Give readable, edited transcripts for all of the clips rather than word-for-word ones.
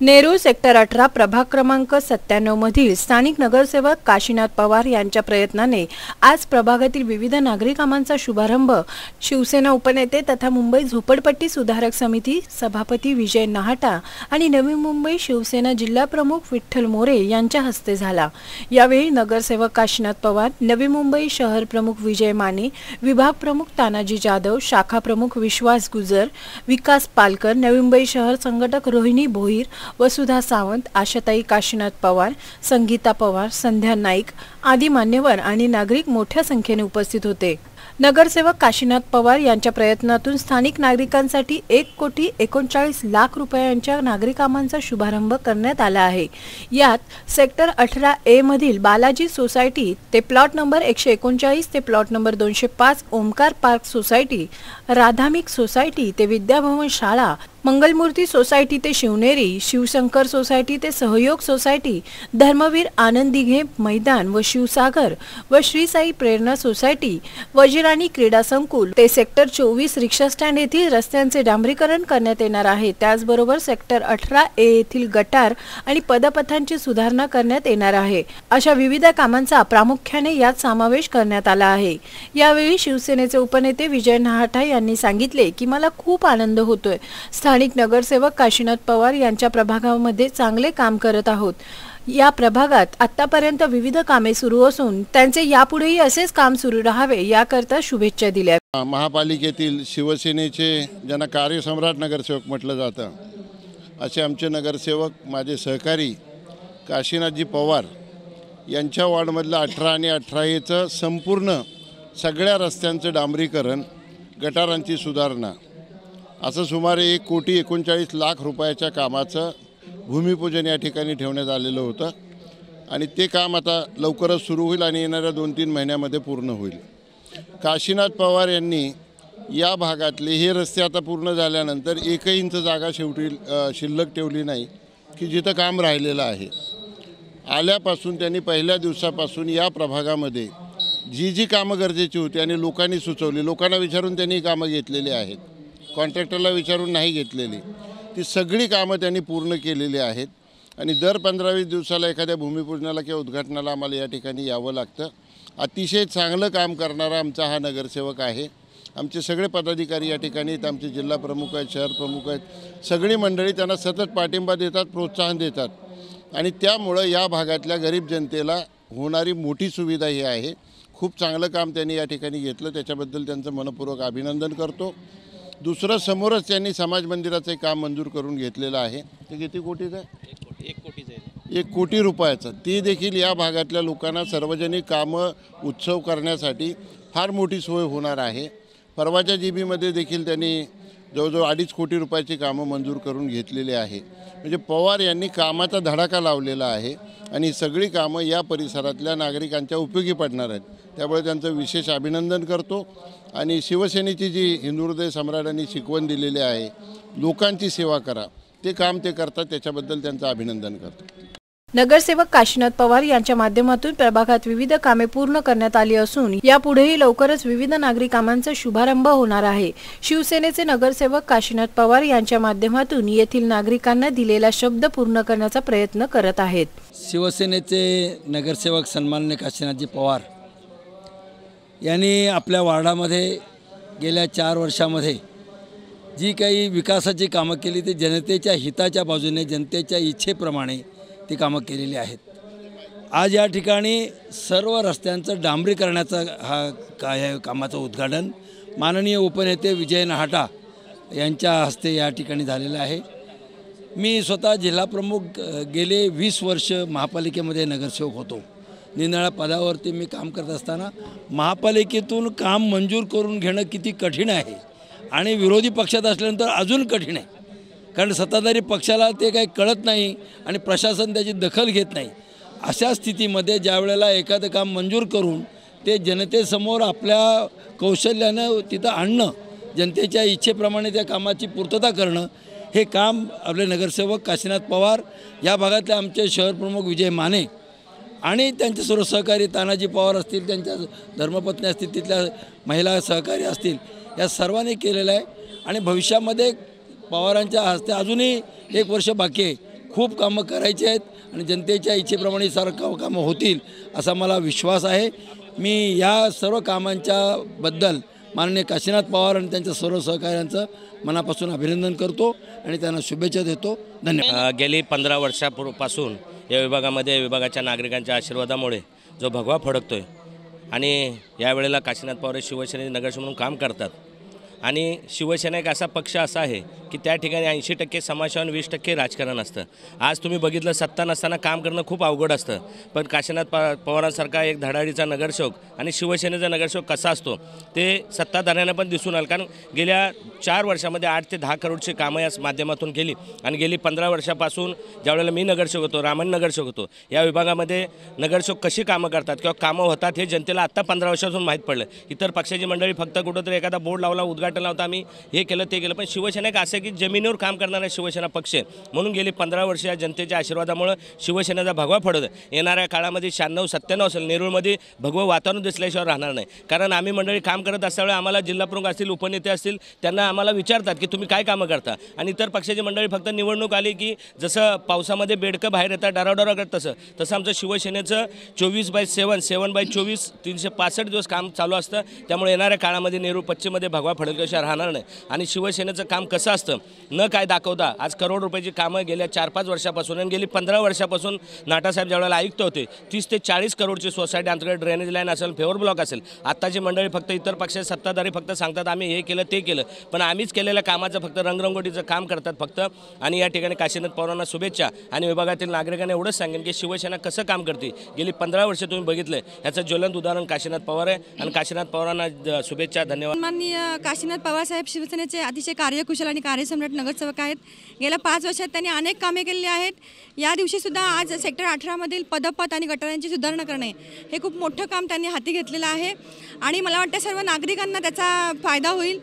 Nerul sector 18 प्रभाग क्रमांक 97 मधील स्थानिक नगरसेवक काशीनाथ पवार यांच्या प्रयत्नाने आज प्रभागातील विविध नागरी कामांचा शुभारंभ शिवसेना उपनेते तथा मुंबई झोपडपट्टी सुधारक समिती सभापती विजय नाहटा आणि नवी मुंबई शिवसेना जिल्हा प्रमुख विठ्ठल मोरे यांच्या हस्ते झाला। यावेळी नगरसेवक काशीनाथ पवार, नवी मुंबई शहर प्रमुख विजय माने, विभाग प्रमुख तानाजी जाधव, शाखा प्रमुख विश्वास गुजर, विकास पालकर, नवी मुंबई शहर संघटक रोहिणी भोईर, वसुधा सावंत, आशाताई काशीनाथ पवार, संगीता पवार, संध्या नाईक आदी मान्यवर आणि नागरिक मोठ्या संख्येने उपस्थित होते। नगरसेवक काशीनाथ पवार यांच्या प्रयत्नातून स्थानिक नागरिकांसाठी 1,39,00,000 रुपयांच्या नागरी कामांचा शुभारंभ करण्यात आला आहे। यात सेक्टर 18A मधील बालाजी सोसायटी ते प्लॉट नंबर 139 ते plot number 205, Omkar park society, Radhamik society ते विद्याभवन शाळा, मंगलमूर्ती सोसायटी ते शिवनेरी, शिवशंकर सोसायटी ते सहयोग सोसायटी, धर्मवीर आनंद दिघे मैदान व शिवसागर व श्री साई प्रेरणा सोसायटी, वजीराणी क्रीडा संकुल ते सेक्टर 24 रिक्षा स्टँड येथील रस्त्यांचे डांबरीकरण करण्यात येणार आहे। त्याचबरोबर सेक्टर 18A येथील गटार आणि पदपथांची सुधारणा करण्यात येणार आहे। अशा विविध कामांचा प्रामुख्याने यात समावेश करण्यात आला आहे। यावेळी शिवसेनेचे उपनेते विजय नाहटा यांनी सांगितले की मला खूप आनंद होतोय। स्थानिक नगरसेवक काशीनाथ पवार यांच्या प्रभागामध्ये चांगले काम करत आहोत। या प्रभागात आतापर्यंत विविध कामे सुरू असून त्यांचे यापुढेही असेच काम सुरू राहावे याकरता शुभेच्छा दिल्या। महापालिकेतील शिवसेनेचे ज्यांना कार्यसम्राट नगरसेवक म्हटलं जातं असे आमचे नगरसेवक माझे सहकारी काशीनाथजी पवार यांच्या वॉर्डमधलं 18 आणि 18A संपूर्ण सगळ्या रस्त्यांचं डांबरीकरण, गटारांची सुधारणा असं सुमारे 1,39,00,000 रुपयाच्या कामाचं भूमिपूजन या ठिकाणी ठेवण्यात आलेलं होतं आणि ते काम आता लवकरच सुरू होईल आणि येणाऱ्या 2-3 महिन्यामध्ये पूर्ण होईल। काशीनाथ पवार यांनी या भागातले हे रस्ते आता पूर्ण झाल्यानंतर 1 इंच जागा शेवटी शिल्लक ठेवली नाही की जिथं काम राहिलेलं आहे। आल्यापासून त्यांनी पहिल्या दिवसापासून या प्रभागामध्ये जी कामं गरजेची होती आणि लोकांनी सुचवली, लोकांना विचारून त्यांनी कामं घेतलेली आहेत, कॉन्ट्रॅक्टरला विचारून नाही घेतलेली, ती सगळी कामं त्यांनी पूर्ण केलेली आहेत आणि दर 15-20 दिवसाला एखाद्या भूमिपूजनाला किंवा उद्घाटनाला आम्हाला या ठिकाणी यावं लागतं। अतिशय चांगलं काम करणारा आमचा हा नगरसेवक आहे। आमचे सगळे पदाधिकारी या ठिकाणी आहेत, आमचे जिल्हा प्रमुख आहेत, शहर प्रमुख आहेत, सगळी मंडळी त्यांना सतत पाठिंबा देतात, प्रोत्साहन देतात आणि त्यामुळं या भागातल्या गरीब जनतेला होणारी मोठी सुविधा ही आहे। खूप चांगलं काम त्यांनी या ठिकाणी घेतलं, त्याच्याबद्दल त्यांचं मनपूर्वक अभिनंदन करतो। दुसरं समोरच त्यांनी समाज मंदिराचं काम मंजूर करून घेतलेलं आहे। ते किती कोटीचं आहे? 1 कोटी रुपयाचं। ते देखील या भागातल्या लोकांना सार्वजनिक कामं उत्सव करण्यासाठी फार मोठी सोय होणार आहे। परवाच्या जीबीमध्ये देखील त्यांनी जवळजवळ 2.5 कोटी रुपयाची कामं मंजूर करून घेतलेली आहे। म्हणजे पवार यांनी कामाचा धडाका लावलेला आहे आणि सगळी कामं या परिसरातल्या नागरिकांच्या उपयोगी पडणार आहेत। त्यामुळे त्यांचं विशेष अभिनंदन करतो आणि शिवसेनेची जी हिंदू हृदय सम्राटांनी शिकवण दिलेली आहे, लोकांची सेवा करा, ते काम ते करतात, त्याच्याबद्दल त्यांचं अभिनंदन करतो। नगरसेवक काशीनाथ पवार यांच्या माध्यमातून प्रभागात विविध कामे पूर्ण करण्यात आली असून यापुढेही लवकरच विविध नागरी कामांचा शुभारंभ होणार आहे। शिवसेनेचे नगरसेवक काशीनाथ पवार यांच्या माध्यमातून येथील नागरिकांना दिलेला शब्द पूर्ण करण्याचा प्रयत्न करत आहेत। शिवसेनेचे नगरसेवक सन्माननीय काशीनाथजी पवार यांनी आपल्या वार्डामध्ये गेल्या 4 वर्षामध्ये जी काही विकासाची कामं केली ते जनतेच्या हिताच्या बाजूने, जनतेच्या इच्छेप्रमाणे ती कामं केलेली आहेत। आज या ठिकाणी सर्व रस्त्यांचं डांबरीकरणाचं हा कामाचं उद्घाटन माननीय उपनेते विजय नाहटा यांच्या हस्ते या ठिकाणी झालेलं आहे। मी स्वतः जिल्हाप्रमुख गेले 20 वर्ष महापालिकेमध्ये नगरसेवक होतो। निरनिराळ्या पदावरती मी काम करत असताना महापालिकेतून काम मंजूर करून घेणं किती कठीण आहे आणि विरोधी पक्षात असल्यानंतर अजून कठीण आहे, कारण सत्ताधारी पक्षाला ते काही कळत नाही आणि प्रशासन त्याची दखल घेत नाही। अशा स्थितीमध्ये ज्या वेळेला एखादं काम मंजूर करून ते जनतेसमोर आपल्या कौशल्यानं तिथं आणणं, जनतेच्या इच्छेप्रमाणे त्या कामाची पूर्तता करणं, हे काम आपले नगरसेवक काशीनाथ पवार, या भागातले आमचे शहर प्रमुख विजय माने आणि त्यांचे सर्व सहकारी तानाजी पवार असतील, त्यांच्या धर्मपत्नी असतील, तिथल्या महिला सहकारी असतील, या सर्वांनी केलेलं आहे आणि भविष्यामध्ये पवारांच्या हस्ते अजूनही 1 वर्ष बाकी आहे। खूप कामं करायची आहेत आणि जनतेच्या इच्छेप्रमाणे सर्व कामं होतील असा मला विश्वास आहे. मी या सर्व कामांच्या बद्दल माननीय काशीनाथ पवार आणि त्यांच्या सर्व सहकाऱ्यांचं मनापासून अभिनंदन करतो आणि त्यांना शुभेच्छा देतो. धन्यवाद. गेली 15 वर्षापासून या विभागाच्या नागरिकांच्या आशीर्वादामुळे जो भगवा फडकतोय आणि यावेळेला काशीनाथ पवार शिवसेनेचे नगरसेवक म्हणून काम करतात. आणि शिवसेना एक असा पक्ष असा आहे की त्या ठिकाणी 80% समाजसेवा 20% राजकारण असतं. आज तुम्ही बघितलं सत्ता नसताना काम करणं खूप अवघड असतं, पण काशीनाथ पवारांसारखा एक धडाडीचा नगरसेवक आणि शिवसेनेचा नगरसेवक कसा असतो ते सत्ताधाऱ्यांना पण दिसून आलं. कारण गेल्या 4 वर्षामध्ये 8 ते 10 करोडची कामं या माध्यमातून केली आणि गेली 15 वर्षापासून ज्यावेळेला मी नगरसेवक होतो, रामन नगरसेवक होतो, या विभागामध्ये नगरसेवक कशी कामं करतात किंवा कामं होतात हे जनतेला आत्ता 15 वर्षापासून माहीत पडलं. इतर पक्षाची मंडळी फक्त कुठंतरी एखादा बोर्ड लावला, उद्घाटन लावता, आम्ही हे केलं ते केलं, पण शिवसेना एक असं की जमिनीवर काम करणारा शिवसेना पक्ष आहे. म्हणून गेली 15 वर्ष या जनतेच्या आशीर्वादामुळे शिवसेनेचा भगवा फडत येणाऱ्या काळामध्ये 96-97 असेल नेरूळमध्ये भगवं वातावरण दिसल्याशिवाय राहणार नाही. कारण आम्ही मंडळी काम करत असल्यामुळे आम्हाला जिल्हाप्रमुख असतील, उपनेते असतील, त्यांना आम्हाला विचारतात की तुम्ही काय कामं करता. आणि इतर पक्षाची मंडळी फक्त निवडणूक आली की जसं पावसामध्ये बेडकं बाहेर येतात डाराडोरा करत तसं आमचं शिवसेनेचं 24/7 7/24 365 दिवस काम चालू असतं. त्यामुळे येणाऱ्या काळामध्ये नेरूळ पश्चिममध्ये भगवा फडकल्याशिवाय राहणार नाही. आणि शिवसेनेचं काम कसं असतं न काय दाखवता आज करोड रुपयाची कामं गेल्या 4-5 वर्षापासून आणि गेली 15 वर्षापासून नाटासाहेब ज्यावेळेला आयुक्त होते 30 ते 40 करोडची सोसायटी अंतर्गत ड्रेनेज लाईन असेल, फेवर ब्लॉक असेल. आत्ताची मंडळी फक्त इतर पक्षाचे सत्ताधारी फक्त सांगतात आम्ही हे केलं ते केलं, पण आम्हीच केलेल्या कामाचं फक्त रंगरंगोटीचं काम करतात फक्त. आणि या ठिकाणी काशीनाथ पवारांना शुभेच्छा. आणि विभागातील नागरिकांना एवढंच सांगेन की शिवसेना कसं काम करते गेली 15 वर्ष तुम्ही बघितलं, याचं ज्वलंत उदाहरण काशीनाथ पवार आहे. आणि काशीनाथ पवारांना शुभेच्छा. धन्यवाद. माननीय काशीनाथ पवार साहेब शिवसेनेचे अतिशय कार्यकुशल आणि कार्यसम्राट नगरसेवक आहेत. गेल्या 5 वर्षात त्यांनी अनेक कामे केलेली आहेत. या दिवशी सुद्धा आज सेक्टर 18 मधील पदपथ आणि गटारांची सुधारणा करणे हे खूप मोठं काम त्यांनी हाती घेतलेलं आहे आणि मला वाटतं सर्व नागरिकांना त्याचा फायदा होईल.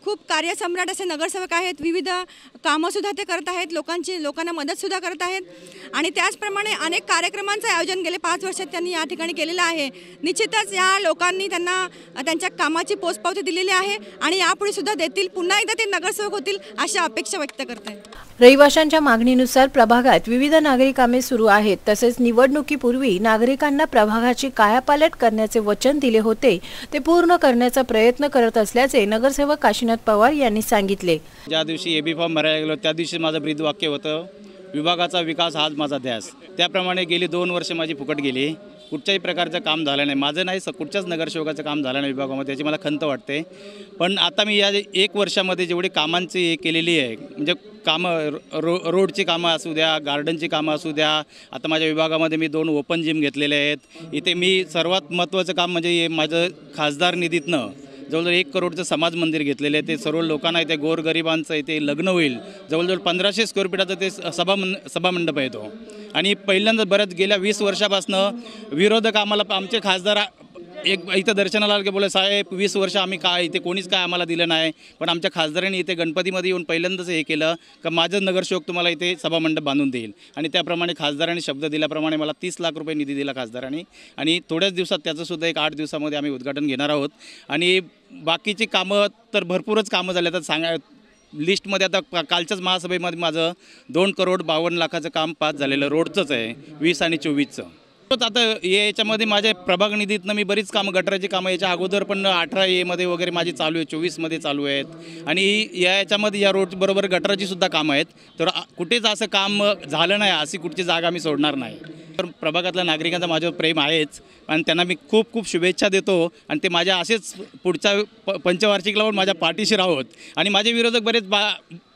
खूप कार्यसम्राट असे नगरसेवक आहेत. विविध कामंसुद्धा ते करत आहेत, लोकांना मदतसुद्धा करत आहेत आणि त्याचप्रमाणे अनेक कार्यक्रमांचं आयोजन गेले 5 वर्षात त्यांनी या ठिकाणी केलेलं आहे. निश्चितच या लोकांनी त्यांना त्यांच्या कामाची पोचपावती दिलेली आहे आणि यापुढे सुद्धा देतील. पुन्हा एकदा ते नगरसेवक होतील अशी अपेक्षा व्यक्त करते. रहिवाशांच्या मागणीनुसार प्रभागात विविध नागरी कामे सुरू आहेत. तसेच निवडणुकीपूर्वी नागरिकांना प्रभागाची कायापालट करण्याचे वचन दिले होते ते पूर्ण करण्याचा प्रयत्न करत असल्याचे नगरसेवक काशीनाथ पवार यांनी सांगितले. ज्या दिवशी एबी फॉर्म भरायला गेलो त्या दिवशी माझं ब्रीदवाक्य होतं विभागाचा विकास हाच माझा ध्यास. त्याप्रमाणे गेली 2 वर्ष माझी फुकट गेली. कुठच्याही प्रकारचं काम झालं नाही, माझं नाही कुठच्याच नगरसेवकाचं काम झालं नाही विभागामध्ये, त्याची मला खंत वाटते. पण आता मी या 1 वर्षामध्ये जेवढी कामांची हे केलेली आहे म्हणजे कामं रोडची कामं असू द्या, गार्डनची कामं असू द्या. आता माझ्या विभागामध्ये मी 2 ओपन जिम घेतलेले आहेत. इथे मी सर्वात महत्त्वाचं काम म्हणजे माझं खासदार निधीतनं जवळजवळ 1 करोडचं समाज मंदिर घेतलेलं आहे. ते सर्व लोकांना इथे गोरगरिबांचं इथे लग्न होईल. जवळजवळ 1500 स्क्वेअर फीटाचं ते सभामंडप आहे तो. आणि पहिल्यांदा बऱ्याच गेल्या 20 वर्षापासून विरोधक आम्हाला आमचे खासदार इथं दर्शनाला आले की बोले साहेब 20 वर्ष आम्ही काय इथे कोणीच काय आम्हाला दिलं नाही, पण आमच्या खासदारांनी इथे गणपतीमध्ये येऊन पहिल्यांदाच हे केलं का माझं नगरसेवक तुम्हाला इथे सभामंडप बांधून देईल. आणि त्याप्रमाणे खासदारांनी शब्द दिल्याप्रमाणे मला 30 लाख रुपये निधी दिला खासदारांनी. आणि थोड्याच दिवसात त्याचंसुद्धा एक 8 दिवसामध्ये आम्ही उद्घाटन घेणार आहोत. आणि बाकीची कामं तर भरपूरच कामं झाले. आता लिस्टमध्ये आता कालच्याच महासभेमध्ये माझं 2,52,00,000 काम पास झालेलं रोडचंच आहे 20 आणि 24चं. आता याच्यामध्ये माझ्या प्रभाग निधीतनं मी बरीच कामं गटाराची कामं याच्या अगोदर पण 18A मध्ये वगैरे माझी चालू आहे, 24मध्ये चालू आहेत. आणि याच्यामध्ये या रोडबरोबर गटाराची सुद्धा कामं आहेत. तर कुठेच असं काम झालं नाही अशी कुठची जागा मी सोडणार नाही. तर प्रभागातल्या नागरिकांचं माझ्यावर प्रेम आहेच आणि त्यांना मी खूप खूप शुभेच्छा देतो. आणि ते माझ्या असेच पुढच्या पंचवार्षिकला पण माझ्या पाठीशी राहोत. आणि माझे विरोधक बरेच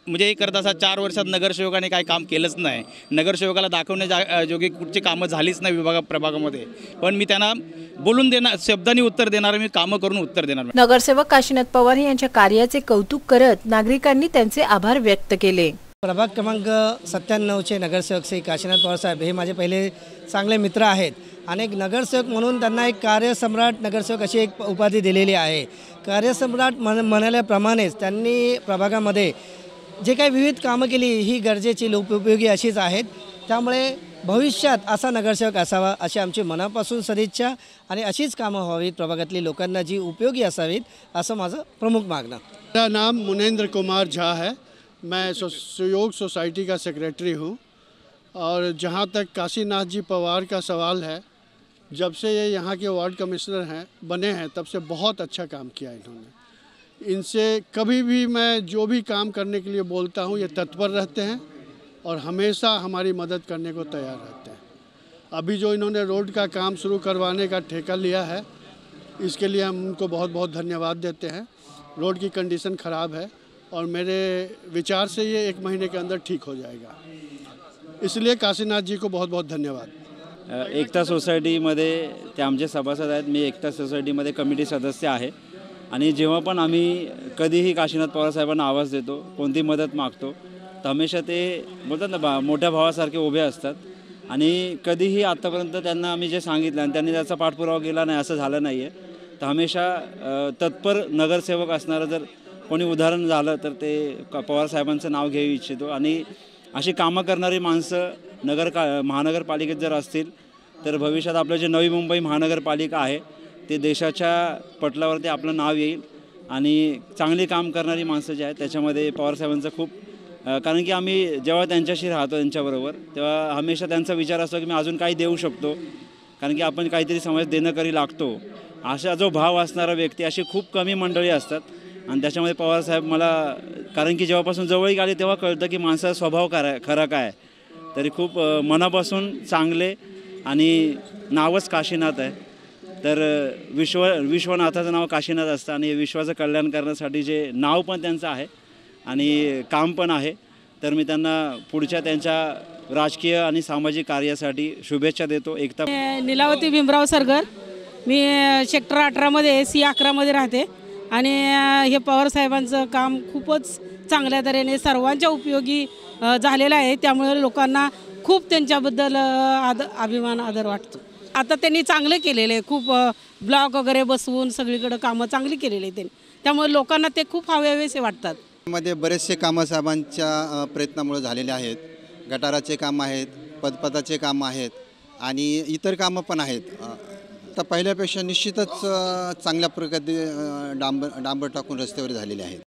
म्हणजे करत असा 4 वर्षात नगरसेवकाने काही काम केलंच नाही, नगरसेवकाला दाखवण्या जोगी कुठची कामं झालीच नाही प्रभागामध्ये. पण मी त्यांना बोलून देणार, शब्दांनी उत्तर देणार, मी कामं करून उत्तर देणार. नगरसेवक काशीनाथ पवार यांच्या कार्याचे कौतुक करत नागरिकांनी त्यांचे आभार व्यक्त केले. प्रभाग क्रमांक 97चे नगरसेवक श्री काशीनाथ पवार साहेब हे माझे पहिले चांगले मित्र आहेत. अनेक नगरसेवक म्हणून त्यांना एक कार्यसम्राट नगरसेवक अशी एक उपाधी दिलेली आहे. कार्यसम्राट म्हणाल्याप्रमाणेच त्यांनी प्रभागामध्ये जे काही विविध कामं केली ही गरजेची उपयोगी अशीच आहेत. त्यामुळे भविष्यात असा नगरसेवक असावा अशी आमची मनापासून सदिच्छा आणि अशीच कामं व्हावीत प्रभागातली लोकांना जी उपयोगी असावीत असं माझं प्रमुख मागणं. मेरा नाम मुनेंद्र कुमार झा है. मैं सहयोग सोसाइटी का सेक्रेटरी हूँ. और जहाँ तक काशीनाथ जी पवार का सवाल है, जब से ये यहाँ के वार्ड कमिश्नर हैं बने हैं तब से बहुत अच्छा काम किया इन्होंने। इनसे कभी भी मैं जो भी काम करने के लिए बोलता हूँ ये तत्पर रहते हैं और हमेशा हमारी मदद करने को तैयार रहते हैं। अभी जो इन्होंने रोड का काम शुरू करवाने का ठेका लिया है, इसके लिए हम उनको बहुत बहुत धन्यवाद देते हैं। रोड की कंडीशन ख़राब है और मेरे विचार से ये 1 महीने के अंदर ठीक हो जाएगा, इसलिए काशीनाथ जी को बहुत बहुत धन्यवाद। एकता सोसायटीमध्ये ते आमचे सभासद आहेत। मी एकता सोसायटीमध्ये कमिटी सदस्य आहे आणि जेव्हा पण आम्ही कधीही काशीनाथ पवार साहेबांना आवाज देतो, कोणती मदत मागतो, तर हमेशा ते बोलतात ना मोठ्या भावासारखे उभे असतात आणि कधीही आत्तापर्यंत त्यांना आम्ही जे सांगितलं आणि त्यांनी त्याचा पाठपुरावा केला नाही असं झालं नाही आहे। तर हमेशा तत्पर नगरसेवक असणारं जर कोणी उदाहरण झालं तर ते पवार साहेबांचं नाव घेऊ इच्छितो आणि अशी कामं करणारी माणसं महानगरपालिकेत जर असतील तर भविष्यात आपलं जे नवी मुंबई महानगरपालिका आहे ते देशाच्या पटलावरती आपलं नाव येईल आणि चांगली काम करणारी माणसं जे आहेत त्याच्यामध्ये पवारसाहेबांचं खूप कारण की आम्ही जेव्हा त्यांच्याशी राहतो त्यांच्याबरोबर तेव्हा हमेशा त्यांचा विचार असतो की मी अजून काही देऊ शकतो, कारण की आपण काहीतरी समाज देणं करी लागतो। असा जो भाव असणारा व्यक्ती अशी खूप कमी मंडळी असतात आणि त्याच्यामध्ये पवारसाहेब मला कारण की जेव्हापासून जवळीक आली तेव्हा कळतं की माणसाचा स्वभाव खरा काय। तरी खूप मनापासून चांगले आणि नावच काशीनाथ आहे, तर विश्वनाथाचं नाव काशीनाथ असतं आणि विश्वाचं कल्याण करण्यासाठी जे नाव पण त्यांचं आहे आणि काम पण आहे, तर मी त्यांना पुढच्या त्यांच्या राजकीय आणि सामाजिक कार्यासाठी शुभेच्छा देतो। एकता नीलावती भीमराव सरगर, मी सेक्टर 18मध्ये C11मध्ये राहते आणि हे पवार साहेबांचं काम खूपच चांगल्या तऱ्हेने सर्वांच्या उपयोगी झालेलं आहे, त्यामुळे लोकांना खूप त्यांच्याबद्दल अभिमान आदर वाटतो। आता त्यांनी चांगलं केलेलं आहे, खूप ब्लॉक वगैरे बसवून सगळीकडे कामं चांगली केलेली आहे त्यांनी, त्यामुळे लोकांना ते खूप हवेसे वाटतात। मध्ये बरेचसे कामं साहेबांच्या प्रयत्नामुळे झालेले आहेत। गटाराचे काम आहेत, पदपथाचे काम आहेत आणि इतर कामं पण आहेत। तर पहिल्यापेक्षा निश्चितच चांगल्या प्रकारे डांबर टाकून रस्त्यावर झालेले आहेत।